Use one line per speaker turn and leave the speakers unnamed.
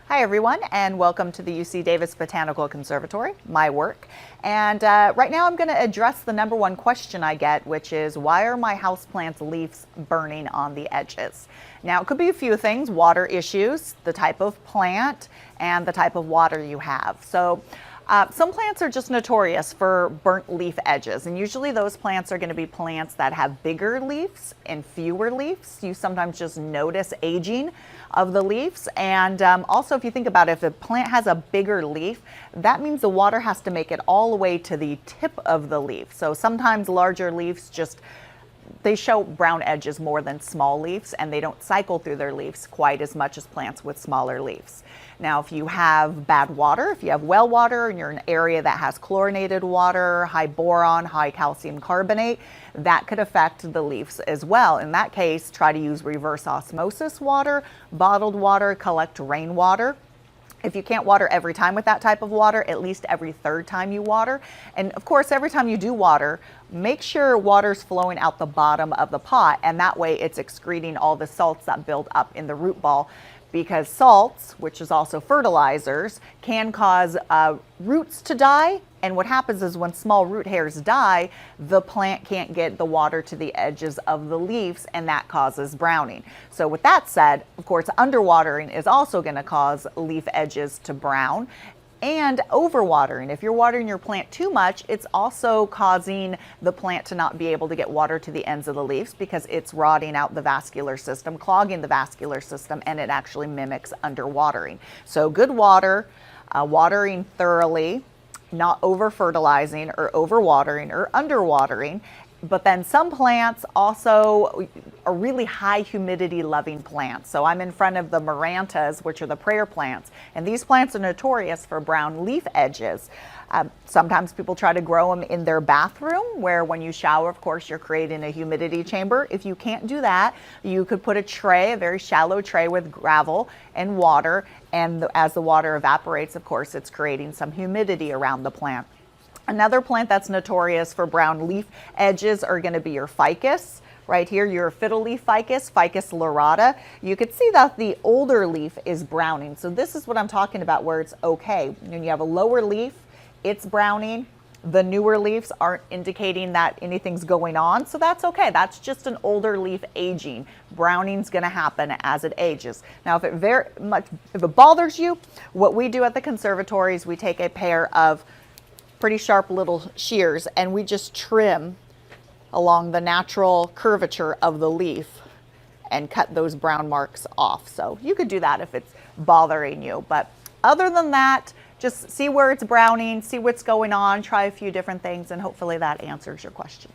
Hi everyone, and welcome to the UC Davis Botanical Conservatory, my work. And right now I'm going to address the number one question I get, which is why are my houseplants' leaves burning on the edges? Now it could be a few things: water issues, the type of plant, and the type of water you have. So some plants are just notorious for burnt leaf edges, and usually those plants are going to be plants that have bigger leaves and fewer leaves. You sometimes just notice aging of the leaves. And also, if you think about it, if a plant has a bigger leaf, that means the water has to make it all the way to the tip of the leaf. So sometimes larger leaves they show brown edges more than small leaves, and they don't cycle through their leaves quite as much as plants with smaller leaves. Now, if you have bad water, if you have well water and you're in an area that has chlorinated water, high boron, high calcium carbonate, that could affect the leaves as well. In that case, try to use reverse osmosis water, bottled water, collect rainwater. If you can't water every time with that type of water, at least every third time you water. And of course, every time you do water, make sure water's flowing out the bottom of the pot, and that way it's excreting all the salts that build up in the root ball, because salts, which is also fertilizers, can cause roots to die. And what happens is when small root hairs die, the plant can't get the water to the edges of the leaves, and that causes browning. So with that said, of course, underwatering is also going to cause leaf edges to brown. And overwatering, if you're watering your plant too much, it's also causing the plant to not be able to get water to the ends of the leaves, because it's rotting out the vascular system, clogging the vascular system, and it actually mimics underwatering. So good water, watering thoroughly, not over fertilizing or overwatering or underwatering. But then some plants also are really high humidity loving plants. So I'm in front of the Marantas, which are the prayer plants, and these plants are notorious for brown leaf edges. Sometimes people try to grow them in their bathroom, where when you shower, of course, you're creating a humidity chamber. If you can't do that, you could put a tray, a very shallow tray with gravel and water, and as the water evaporates, of course, it's creating some humidity around the plant. Another plant that's notorious for brown leaf edges are going to be your ficus. Right here, your fiddle leaf ficus, Ficus lyrata. You could see that the older leaf is browning. So this is what I'm talking about, where it's okay. When you have a lower leaf, it's browning. The newer leaves aren't indicating that anything's going on, so that's okay. That's just an older leaf aging. Browning's going to happen as it ages. Now, if it bothers you, what we do at the conservatory is we take a pair of pretty sharp little shears, and we just trim along the natural curvature of the leaf and cut those brown marks off. So you could do that if it's bothering you. But other than that, just see where it's browning, see what's going on, try a few different things, and hopefully that answers your question.